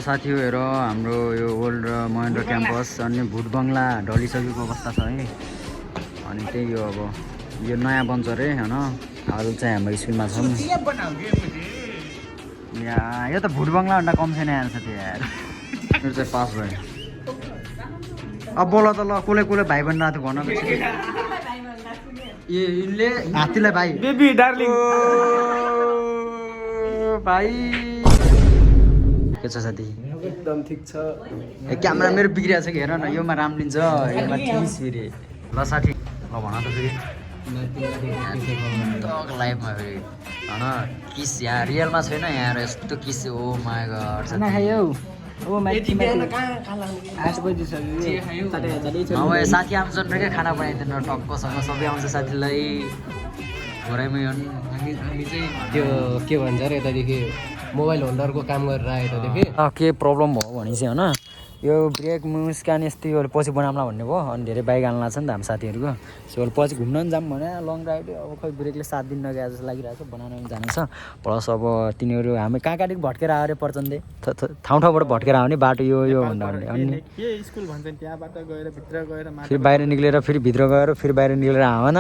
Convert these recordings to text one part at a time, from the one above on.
साथी हेर हाम्रो यो ओल्ड महेन्द्र क्याम्पस अनि भुट बङ्गला ढलिसकेको अवस्था छ है। अनि त्यही हो अब यो नयाँ बन्छ अरे होइन। अरू चाहिँ हाम्रो स्कुलमा छौँ यहाँ। यो त भुट बङ्गलाभन्दा कम छैन यहाँ साथी यार। मेरो चाहिँ पास भयो। अब बोल त ल कसले कसले भाइ बनिरहेको थियो भन त। यिनले हात्तीलाई भाइ बेबी डार्लिङ भाइ के छ साथी? एकदम ठिक छ। क्यामेरा मेरो बिग्रिएको छ कि हेर न। योमा राम लिन्छ योमा ठिस फेरि। ल साथी ल भन त फेरि लाइफमा फेरि होइन किस यहाँ रियलमा छैन यहाँ यस्तो किस हो माय गॉड। साथी आउँछन् र क्या खाना बनाइदिनु टक्कसँग सबै आउँछ साथीलाई घरैमै। हामी चाहिँ त्यो के भन्छ अरे यतादेखि मोबाइल होल्डरको काम गरेर आयो यतादेखि। के प्रब्लम भयो भने चाहिँ होइन यो ब्रेक मुस्कान यस्तै पछि बनाउँला भन्ने भयो। अनि धेरै बाइक हाल्नु लाग्छ नि त हाम्रो साथीहरूको। सो पछि घुम्न पनि जाऊँ भने लङ राइड अब खै ब्रेकले 7 दिन नगए जस्तो लागिरहेको छ। बनाउन पनि जानु छ। प्लस अब तिनीहरू हामी कहाँ कहाँदेखि भट्केर आयो अरे पर्चन्दे ठाउँ ठाउँबाट भट्केर आउने बाटो यो भन्दा अनि के स्कुल भन्छन् त्यहाँबाट गएर भित्र गएर फेरि बाहिर निक्लेर फेरि भित्र गएर फेरि बाहिर निक्लेर आएन।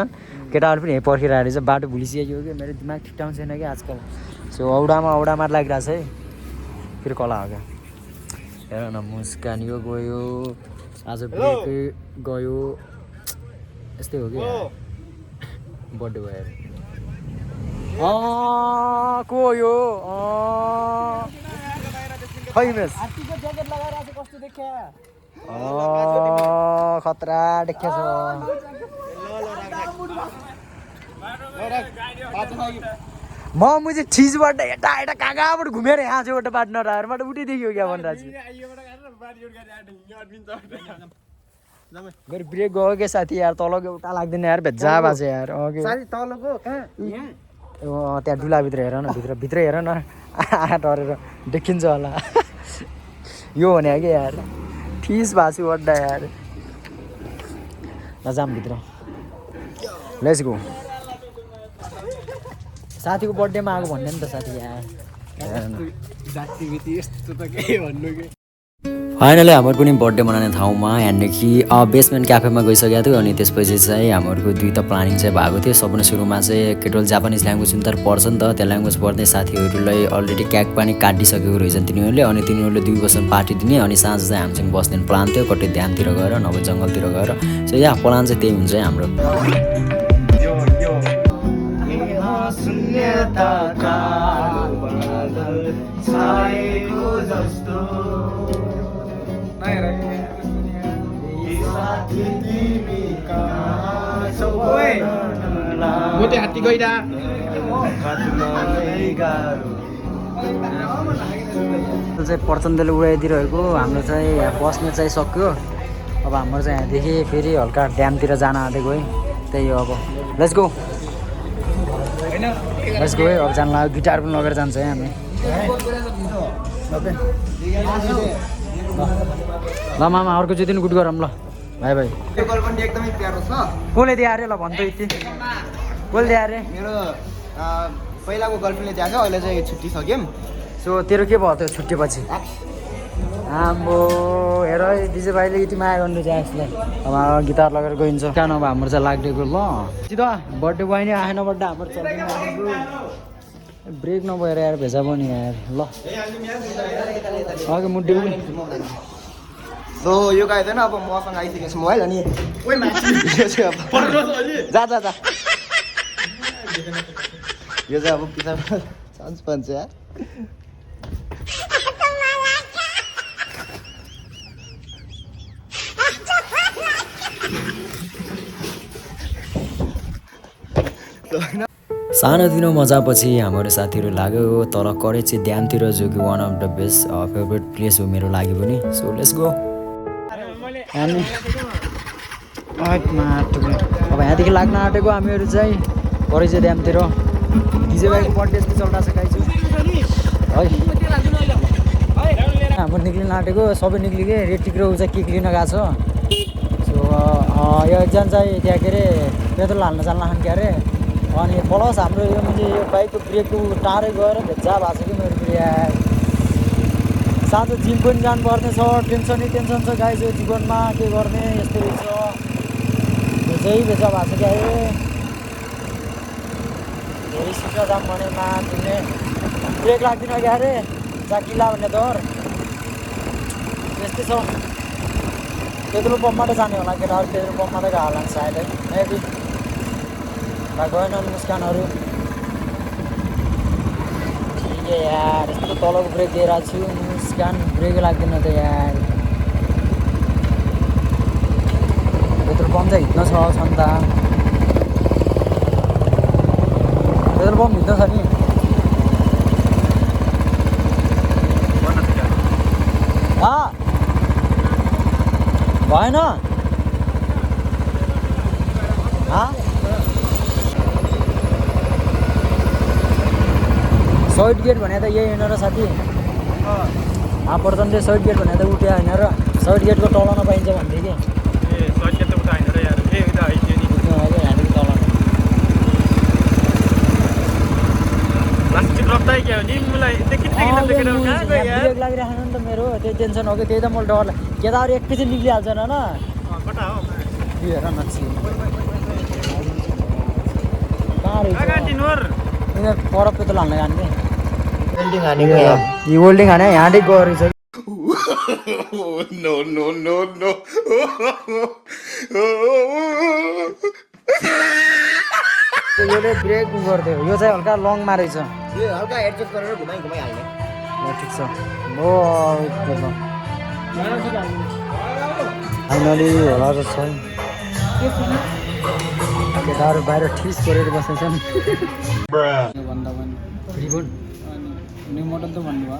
केटाहरू पनि यहीँ पर्खेर आएर चाहिँ बाटो भुलिसकेको कि मेरो दिमाग ठिकठाउँ छैन कि आजकल। सो औडामा लागिरहेको छ है। फेरि कला हो क्या हेर न। मुस्कान यो गयो आज ब्रेक गयो यस्तै हो कि बर्थडे भयो को यो खै मेस खतरा देख्या छ। मुझे छिजबाट यता यता कहाँबाट घुमेर यहाँ चाहिँ एउटा बाटो नराहरूबाट उठिदेखियो क्या भनिरहेको छु। मेरो ब्रेक गयो क्या साथी यार। तलको एउटा लाग्दैन यार भेजा भएको छ यार। त्यहाँ डुलाभित्र हेर न भित्र हेर न डरेर देखिन्छ होला। यो भने कि यार ठिस भएको छु अड्डा यार। ल जाम भित्र लेट्स गो। साथीको बर्थडेमा आएको भन्ने नि त साथी यार। फाइनली हाम्रो पनि बर्थडे मनाउने ठाउँमा यहाँदेखि बेसमेन्ट क्याफेमा गइसकेको थियो। अनि त्यसपछि चाहिँ हाम्रो 2 त प्लानिङ चाहिँ भएको थियो। सबभन्दा सुरुमा चाहिँ केटोल जापानिज ल्याङ्ग्वेज उनीहरू पढ्छ नि त। त्यो ल्याङ्ग्वेज पढ्ने साथीहरूलाई अलरेडी केक पनि काटिसकेको रहेछन् तिनीहरूले। अनि तिनीहरूले 2 बजीसम्म पार्टी दिने अनि साँझ चाहिँ हामीसँग बस्ने प्लान थियो। कतै ध्यानतिर गएर नभए जङ्गलतिर गएर। सो यहाँ प्लान चाहिँ त्यही हुन्छ है हाम्रो। हात्ती गइदा चाहिँ प्रचण्डले उडाइदिरहेको हाम्रो चाहिँ यहाँ बस्ने चाहिँ सक्यो। अब हाम्रो चाहिँ यहाँदेखि फेरि हल्का ड्यामतिर जान आँटेको है। त्यही हो अब लेट्स गो है। अब जान लाग्यो गिटार पनि लगेर जान्छ है हामी। ल मामा अर्को चाहिँ दिन गुड गरौँ ल भाइ भाइ। एकदमै प्यारो छ। कसले दियो अरे ल भन् त यति कसले दियो अरे? मेरो पहिलाको गर्लफ्रेन्डले दिएको छ। अहिले चाहिँ छुट्टी सक्यौँ। सो तेरो के भयो त्यो छुट्टीपछि? आम्बो हेर दिजे भाइले यति माया गर्नु चाहिँ यसलाई। अब गिटार लगेर गइन्छ कहाँ नभए हाम्रो चाहिँ लाग्देको ल सिधा बर्थडे भयो नि आएन बर्थडे हाम्रो चल्दैन। ब्रेक नभएर यार भेजा पनि यार ल अघि मुड्डे पनि सो यो गाइदैन अब मसँग आइसकेको छ मोबाइल। अनि जा यो चाहिँ अब पिछा चान्स पान्छ यार। सानोतिनो मजापछि हाम्रो साथीहरू लाग्यो तर करेची ड्यामतिर जो कि one of the best favourite place हो मेरो लागि पनि। So let's go. अब यहाँदेखि लाग्न आँटेको हामीहरू चाहिँ करेची ड्यामतिर। डिजे भाइको बर्थडे यस्तो चल्दा छ गाइस है। हाम्रो निक्लिन आँटेको सबै निक्लिके रेड टिक र ऊ चाहिँ किक लिन गएको छ। सो यो एकजना चाहिँ त्यहाँ के अरे पेट्रोल हाल्न जान्न खान के अरे। अनि प्लस हाम्रो यो बाइकको ब्रेकको टाढै गएर भेजा भएको छ कि मेरो साँझ जिम पनि जानुपर्ने छ टेन्सनै टेन्सन छ गाइस यो जीवनमा के गर्ने यस्तो रहेछ बेचै बेचा भएको छ क्या धेरै शीघ्र जाम भनेमा तिमीले ब्रेक लाग्दैन क्या अरे चाकिला भन्ने दर यस्तै छ पेट्रोल पम्पबाट जाने होला केटाहरू पेट्रोल पम्पमा त गएको होला नि सायद है मेबी गएनन् मुस्कानहरू ठिकै यार यस्तो तलको ब्रेक दिएर छु मुस्कान ब्रेक लाग्दैन त यार पेट्रोल पम्प चाहिँ हिँड्न छ नि त पेट्रोल पम्प हिँड्न छ नि भएन साइड गेट भने त यही होइन र साथी पर्छन् चाहिँ साइड गेट भने त उठ्यो होइन र साइड गेटको तल नपाइन्छ भन्थे कि ब्रेक लागिरहेको नि त मेरो त्यही टेन्सन हो कि त्यही त मलाई डर केटाहरू एकैछिन निक्लिहाल्छ न पर पेट्रोल हाल्न जाने कि वेल्डिङ हाने यहाँदेखि गएर रहेछ यसले ब्रेक गर्थ्यो यो चाहिँ हल्का लङमा रहेछ हल्का एडजस्ट गरेर घुमाइ हाल्ने ठिक छ हो फाइनली होला जस्तो छ केटाहरू बाहिर ठिस गरेर बसेछन् न्यू मोडल त भन्नुभयो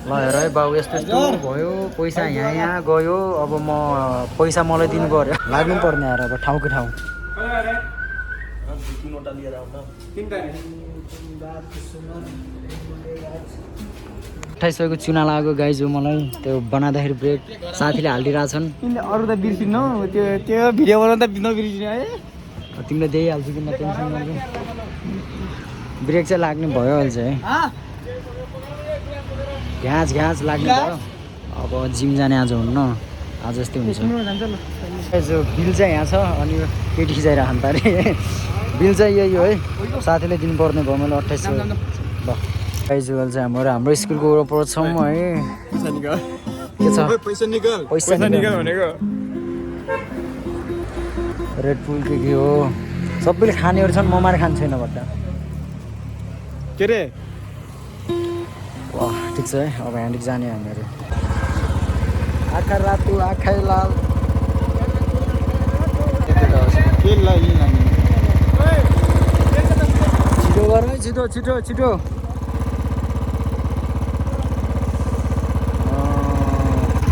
ल हेर है बाबु यस्तो यस्तो भयो पैसा यहाँ गयो अब म पैसा मलाई दिनु पऱ्यो लाग्नु पर्ने आएर अब ठाउँको ठाउँ 2800 को चुना लागेको गाइज हो मलाई त्यो बनाउँदाखेरि ब्रेक साथीले हालिदिरहेछन् अरू त बिर्सिनु त्यो भिडियो बनाउँदा नबिर्सिनु है तिमीले दिइहाल्छु कि टेन्सन गर्नु ब्रेक चाहिँ लाग्ने भयो अहिले चाहिँ घ्याँच लाग्ने भयो अब जिम जाने आज हुन्न आज यस्तै हुन्छ जो बिल चाहिँ यहाँ छ अनि केटी खिचाइरहेको नि त अरे बिल चाहिँ यही हो है साथीले दिनुपर्ने भयो मैले 2800 ल गाइजुअल चाहिँ हाम्रो स्कुलको वरपर छौँ है के छ पैसा निकाल भनेको रेड पुल के हो सबैले खानेहरू छन् म मात्र खाने छैन भट्टा के रे वाह ठिक छ है अब यहाँदेखि जाने हामीहरू आँखा रातो आँखा लाल छिटो गर है छिटो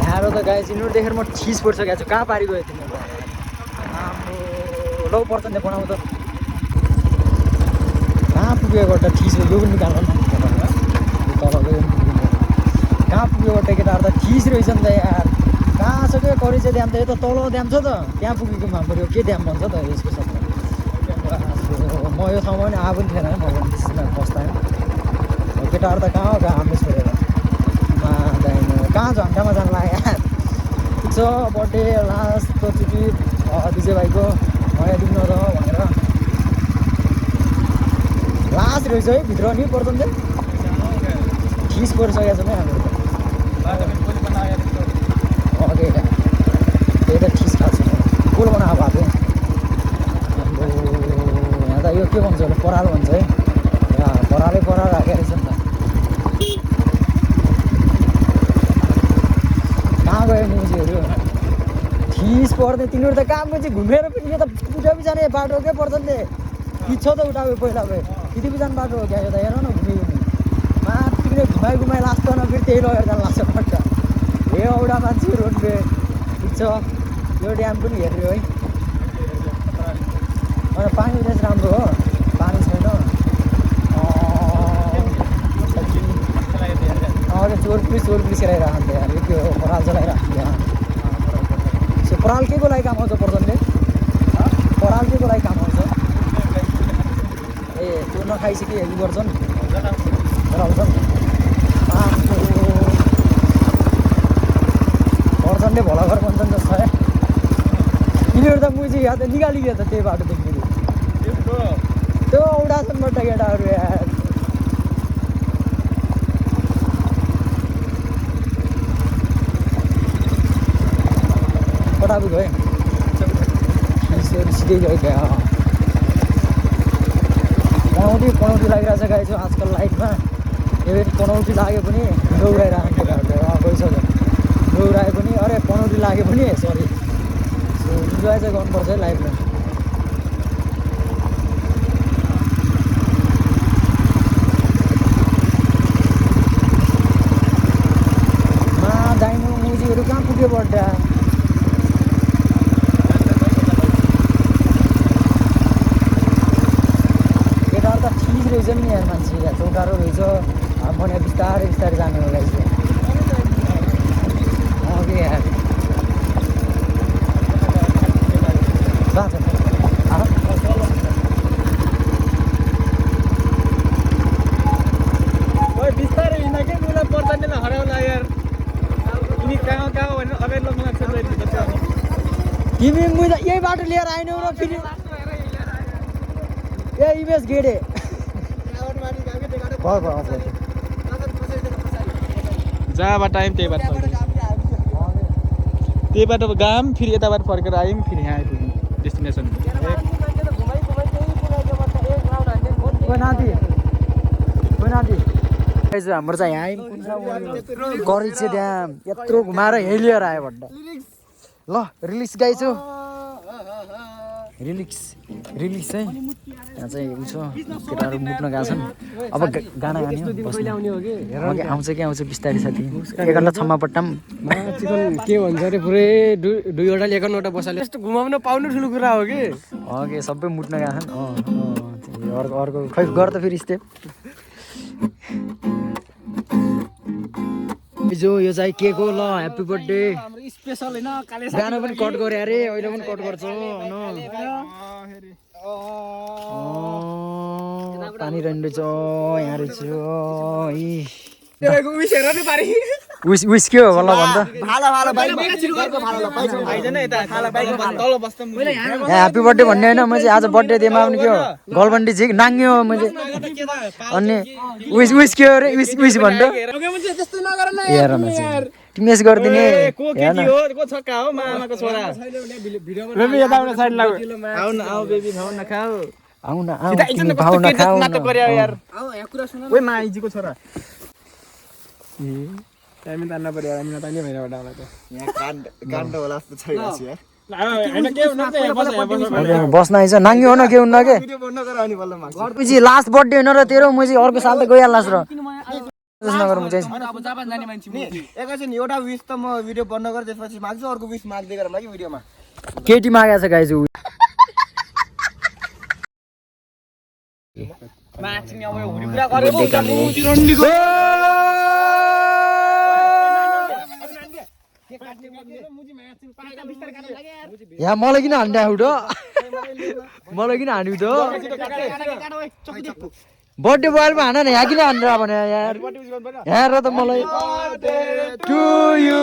यहाँ त गाई चिन्नु देखेर म ठिस परिसकेको छु कहाँ पारि गयो तिमीहरू लौ पर्छ नि बनाऊ त कहाँ पुग्यो एउटा ठिस यो पनि निकाल्नु तल कहाँ पुग्यो एउटा केटाहरू त ठिस रहेछ नि त यार कहाँ छ क्या करेज ड्याम त यो त तल ड्याम छ त त्यहाँ पुगेको मा पऱ्यो के ड्याम भन्छ त यसको सबै म यो ठाउँमा पनि आएको पनि थिएन है म पनि फर्स्ट टाइम केटाहरू त कहाँ हो कहाँ हाम्रो छोडेर कहाँ झन्डामा जानु लाग्यो यार ठिक छ बर्थडे लास्टचोटि विजय भाइको नयाँ दिन र भनेर लास्ट रहेछ है भित्र नि पर्छ नि ठिस परिसकेको छ नि हाम्रो ओके त्यही त ठिस खाएको छ पुल बनाएको भएको यहाँ त यो के भन्छ होला पराल भन्छ है परालै पराल राखेको रहेछ नि त कहाँ गयो म्युजिकहरू ठिस पर्ने तिनीहरू त कहाँ चाहिँ घुमेर पनि यो त उठाबी जाने बाटो के पर्छ नि इच्छा त उठायो पहिला भयो यति बिजान बाटो हो क्या यो त हेर न घुम्यो तिमीले घुमाइ लास्ट न फेरि त्यही लगेर जानु लाग्छ पट्टा ए एउटा मान्छे रोडवे ठिक छ यो ड्याम पनि हेऱ्यो है अन्त पानी चाहिँ राम्रो हो पानी छैन चोर पुलिस खेलाइरहेको नि त यार के हो पराल चलाइरहेको थियो पराल के को लागि काम आउँछ पर्सनले पराल के को लागि काम आउँछ ए त्यो नखाइसके हेर्नु गर्छन् आउँछन् बर्थडे भोला घर भन्छन् जस्तो है यिनीहरू त मुजी यहाँ त निकालिदियो त त्यही बाटोदेखि त्यो औडासनबाट केटाहरू यार कटाबी गयो सिधै गयो क्या पनौटी लागिरहेछ गाइस आजकल लाइटमा इभेन पनौटी लाग्यो पनि दौडाइरहेको गइसक्यो दौडाए पनि अरे पनौटी लाग्यो पनि सरी इन्जोय चाहिँ गर्नुपर्छ है लाइफमा दाइनो मुजीहरू कहाँ पुग्यो बड्डा केटाहरू त ठिक रहेछ नि यार मान्छे चौकारो रहेछ भने बिस्तारै बिस्तारै जाने हो गाइस अघि यार बिस्तारै हिँड्न के मलाई पर्दैन हराउला यार तिमी कहाँ कहाँ भनेर अगाडि लग्नु लाग्छ तिमी मुजा यही बाटो लिएर आएनौ र फेरि ए इमेज गेडे जहाँबाट आयौँ त्यही बाटो त्यही बाटो गयौँ फेरि यताबाट फर्केर आयौँ फेरि यहाँ आइपुग्यौँ डेस्टिनेसन हाम्रो चाहिँ यहाँ गरी चाहिँ ड्याम यत्रो घुमाएर हेलिएर आयो भन्दा ल रिलिक्स गाइछु रिलिक्स चाहिँ यहाँ चाहिँ उ छ केटाहरू मुट्न गएको छन् अब गाना गाने आउँछ कि आउँछ बिस्तारै साथी एकअर्ला छम्मा पट्टाम चिकन के भन्छ अरे पुरै दुईवटा एकाउन्नवटा बसाले यस्तो घुमाउन पाउनु ठुलो कुरा हो कि अघि सबै मुट्न गएको छन् अर्को खै गर त फेरि स्टेप यो चाहिँ के को ल ह्याप्पी बर्थडे स्पेसल होइन बिहान पनि कट गरे अरे अहिले पनि कट गर्छ पानी रहेछ यहाँ रहेछ विस के हो बल्ल भन्छ ह्याप्पी बर्थडे भन्ने होइन म चाहिँ आज बर्थडे डेमा पनि के हो गलबन्डी झिक नाङ्ग्यो मैले अनि विस के हो अरे विस भन्नु हेर तिमी यस गरिदिने आउन भाउ नखाऊ माइजीको छोरा बस्न आइछ नाङ्गी हो न के हुन्न के लास्ट बर्थडे होइन र तेरो म चाहिँ अर्को साल त गइहाल्लास् र एकैछिन एउटा विश त म भिडियो बन्द गरेँ त्यसपछि माग्छु अर्को विश माग्दै गरेर कि भिडियोमा केटी मागेको छ गाइज यहाँ मलाई किन हान्ने उठो मलाई किन हान्नु त बर्थडे बोयलमा हान न यहाँ किन हानेर भने यार यहाँ र त मलाई to you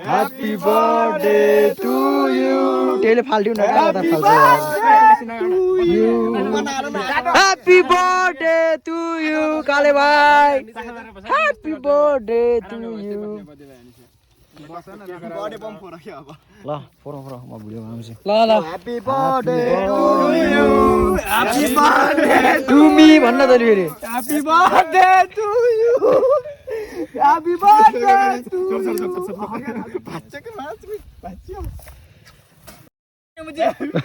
happy birthday to you त्यसले फाल्दिउ न कता फाल्छ ह्याप्पी बर्थडे टु यु काले भाइ ह्याप्पी बर्थडे टु यु ल फोर म भिडियो बनाउँछु ल happy birthday to you happy birthday to me भन्न त फेरि happy birthday to you happy birthday to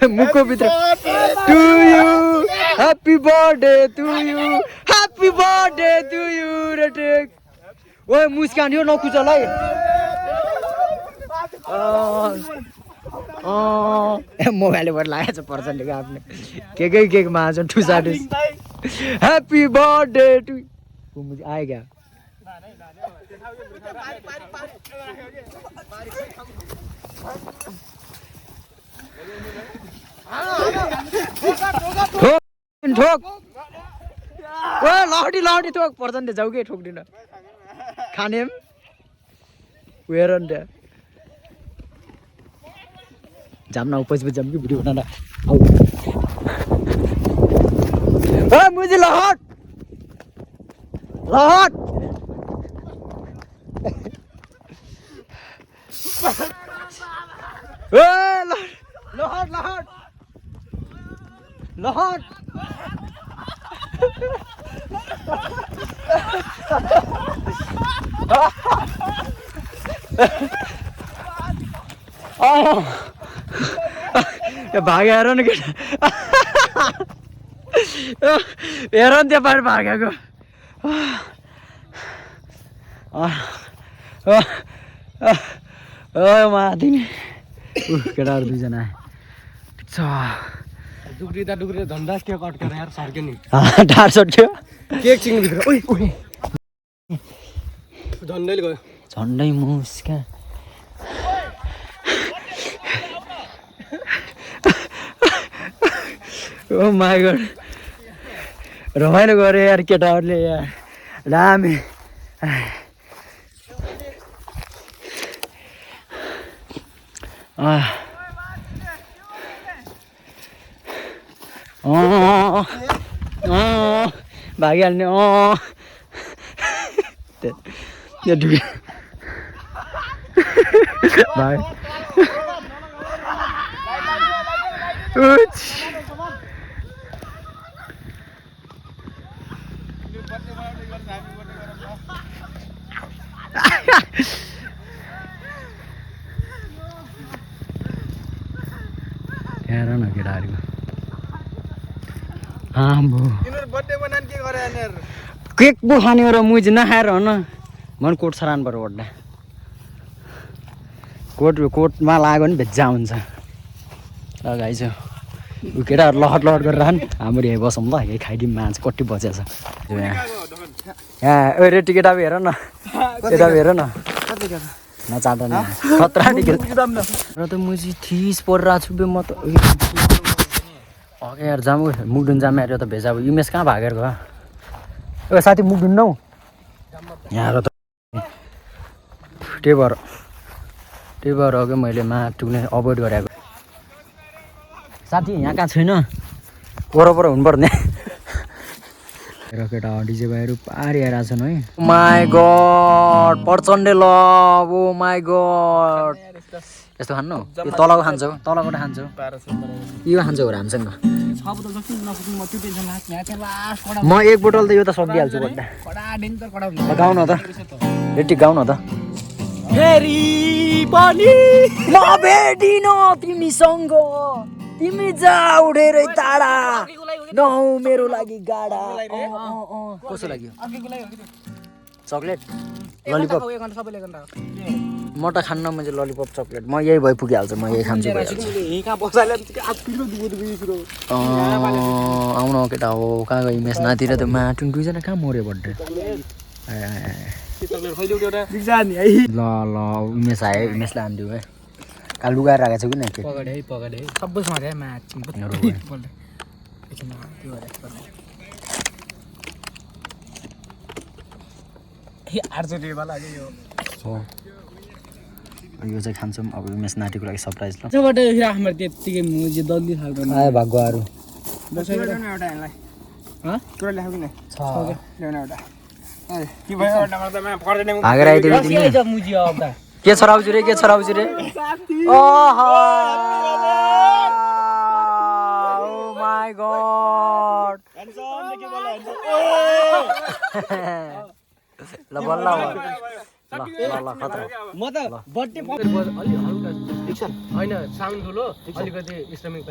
मुखको भित्र to you happy birthday to you happy birthday to you retake ओए मुस्कान यो नखुचल है मोबाइलबाट लागेको छ पर्सनले आफ्नो केकमा आज ठुसा ठुस ह्याप्पी बर्थडे टु आयो क्या ठोक ओ लहटी ठोक पर्सनले जाऊ के ठोक्दिन खाने वेयर जाम न पछि जाम कि भिडियो बनाउन आऊ ओ मुझे लहट ए लहट भाग्यो हेर न केटा हेर नि त्यो पारि भागेको माथि नि केटाहरू दुईजना डुक्रिँदा झन्डा के कट्केर यार सर्क्यो नि ढाड सट्यो के एकछिन भित्र ओइ झन्डैले गयो झन्डै मुस्का ओ माय गॉड रमाइलो गरे यार केटाहरूले यार दामी भागिहाल्ने भाइ हेर न केटाहरूको आम्बो केक पो खाने र मुझे नखाएर हो न मन कोट सरान पर बड्डा कोटमा लाग्यो भने भेज्जा हुन्छ लगाइछ ऊ केटाहरू लहट गरेर राख्नु हाम्रो यहीँ बसौँ ल यही खाइदिउँ मान्छ कति बचेछ यहाँ ओ रेटी केटा हेर न हेर न नचाँदा नि खतरा टिकट र त मुझी थिस परिरहेको छु बे म त यार जाम मुखडुन जाम यार त भेजा अब इमेज कहाँ भागेर गयो ए साथी मुखडुन नौ यहाँ र त त्यही भएर अघि मैले माटुले अभोइड गरेको साथी यहाँ कहाँ छैन वरपर हुनुपर्ने केटा डिजे भाइहरू पारि आइरहेको छन् है my god Prachanda love oh my god यस्तो खानु यो तलको खान्छौ तलकोबाट खान्छौ यो खान्छौ हामीसँग म एक बोतल त यो त सकिहाल्छु बड्डा गाउन त रेटी गाउन त फेरि पनि म भेटिन तिमीसँग तिमी जाऊ धेरै टाढा नहौ मेरो लागि गाडा कसो लाग्यो चक्लेट ललिपप म त खान्न मैले ललिपप चक्लेट म यही भइ पुगिहाल्छ म यही खान्छु आउन केटा हो कहाँ गयो इमेज नातिर त माटुन दुईजना कहाँ मऱ्यो बड्डे ल इमेज आयो इमेजलाई हानिदियो है कहाँ लुगाएर राखेको छ कि न यो चाहिँ खान्छौँ अब इमेज नाटीको लागि सरप्राइज ल आयो भाग्यहरू भागेर आइदियो के छोराउँछु रे माई गड ल बल्ल ल खतरा म त बर्थडे अलि हल्का डिक्सन हैन साउन्ड ठुलो अलिकति स्ट्रिमिङ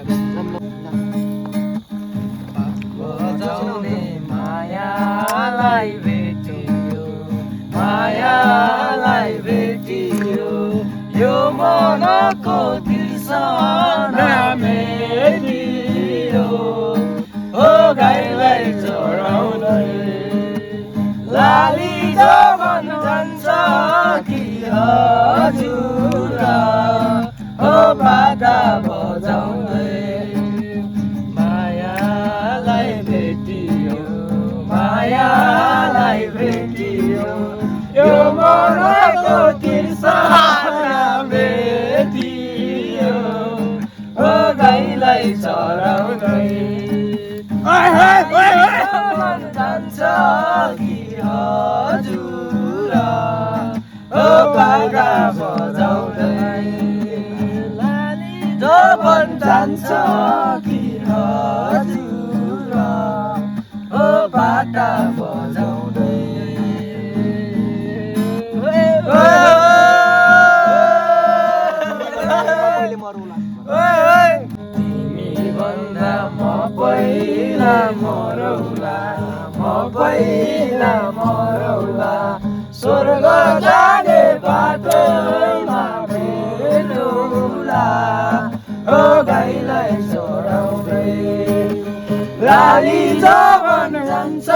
बजाउने मायालाई भेटियो यो मनको दिलसना मेटियो हो गाईलाई चढाउँदै लाली जवन जान्छ कि हजुर हो बाजा बजाउँदै मायालाई भेटियो यो मनको तिर्सना भेटियो जान्छ कि हजुर हो बाटा बजाउँदै तिमी भन्दा म पहिला मरौला म पहिला मरौला स्वर्ग जाने बाटोमा भेटौला ओ गाईलाई चढाउँदै लाली जवन जान्छ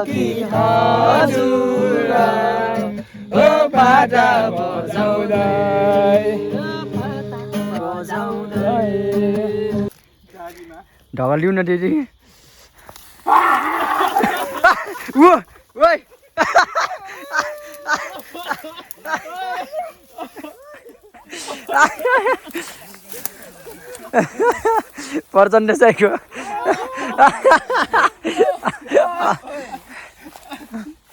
कि हजुरलाई ओ बाटा बजाउँदै ढगल लिउ न दिदी प्रचण्ड चाहिएको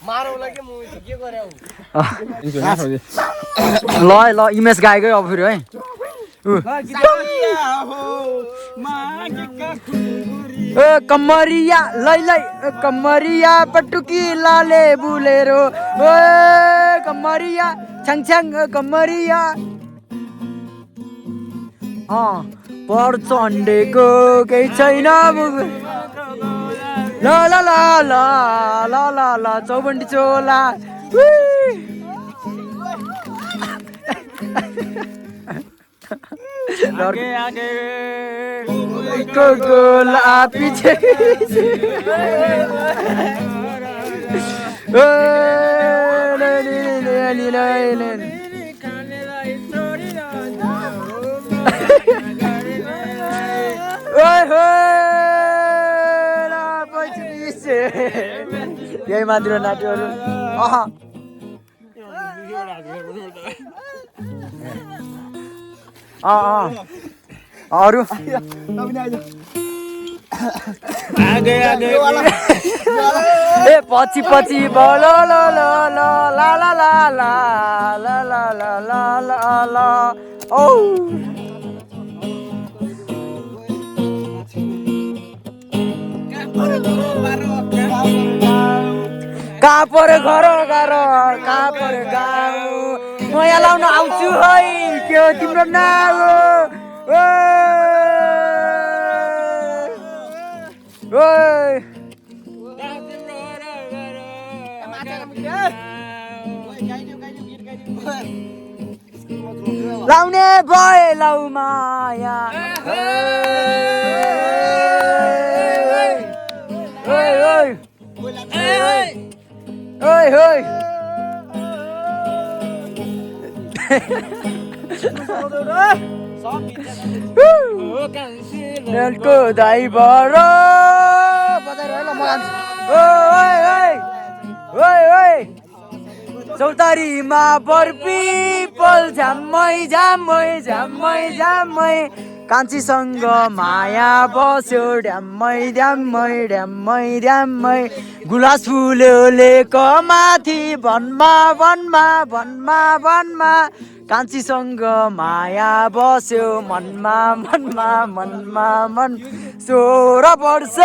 मारौला के मुभी के गर्यौ ल ल इमेज गाएकै अब फेरि है कमरिया लै लै कमरिया पटुकी लाले बुलेरो ओ कमरिया छ्याङ छ्याङ कमरिया प्रचण्डेको केही छैन ल ल ल ल ल ल ल चौबन्दी चोला आगे आगे गोला पीछे यही मात्र नाट्यहरू अरू ए पछि पछि ल ल ल ल ला ला ला ला ला ला ला ला ला ला औ कहाँ पऱ्यो घर कहाँ पऱ्यो गाउँ म यहाँ लाउन आउँछु है के हो तिम्रो नाम लाउने भए लाउ माया रेलको ड्राइभर चौतारीमा बर्पी पल झ्याम्मै झ्याम्मै झ्याम्मै झ्याम्मै कान्छीसँग माया बस्यो ड्याम्मै ड्याम्मै ड्याम्मै ड्याम्मै गुलास फुल्यो कमाथि वनमा वनमा वनमा वनमा कान्छीसँग माया बस्यो मनमा मनमा मनमा मन 16 वर्ष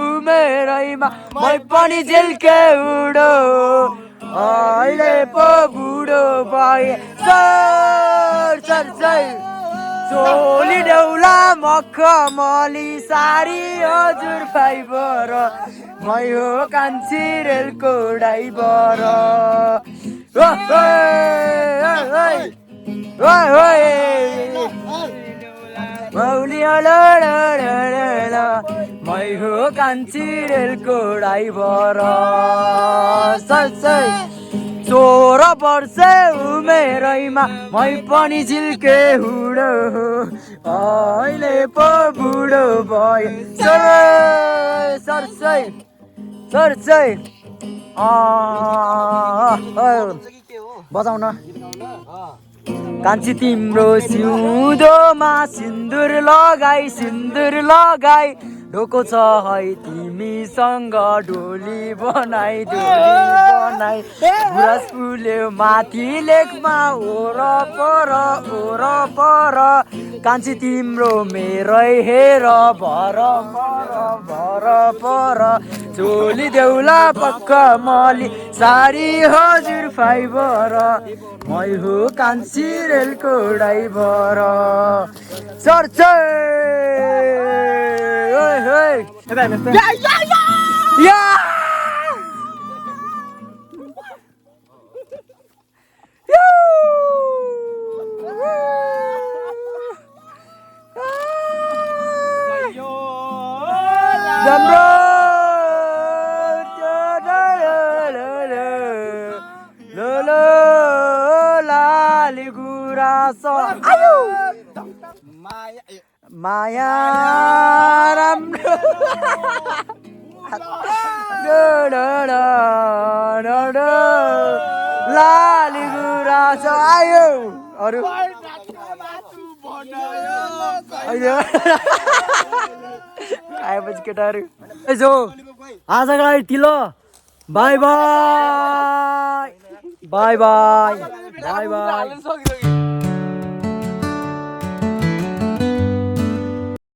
उमेरैमा मै पनि जेलकै उडो अहिले पो बुढो भए चोली देउला मखमली सारी हजुर फाइबर मै हो कान्छी रेलको ड्राइभर मै हो कान्छी रेलको ड्राइभर 16 वर्ष उमेरैमा मै पनि झिल्के हुडो अहिले पो बुढो भयो सरसै बजाउन कान्छी तिम्रो सिउँदोमा सिन्दुर लगाई ढोको छ है तिमीसँग डोली बनाई गुराँस फुल्यो माथि लेकमा ओर पर कान्छी तिम्रो मेरै हेर भर भर पर चोली देउला पक्का मली सारी हजुर फाइबर मै हो कान्छी रेलको ड्राइभर चर्च माया राम्रो लाली गुराँस आयो अरू आएपछि केटाहरू यसो आजको लागि टिलो bye bye bye bye bye by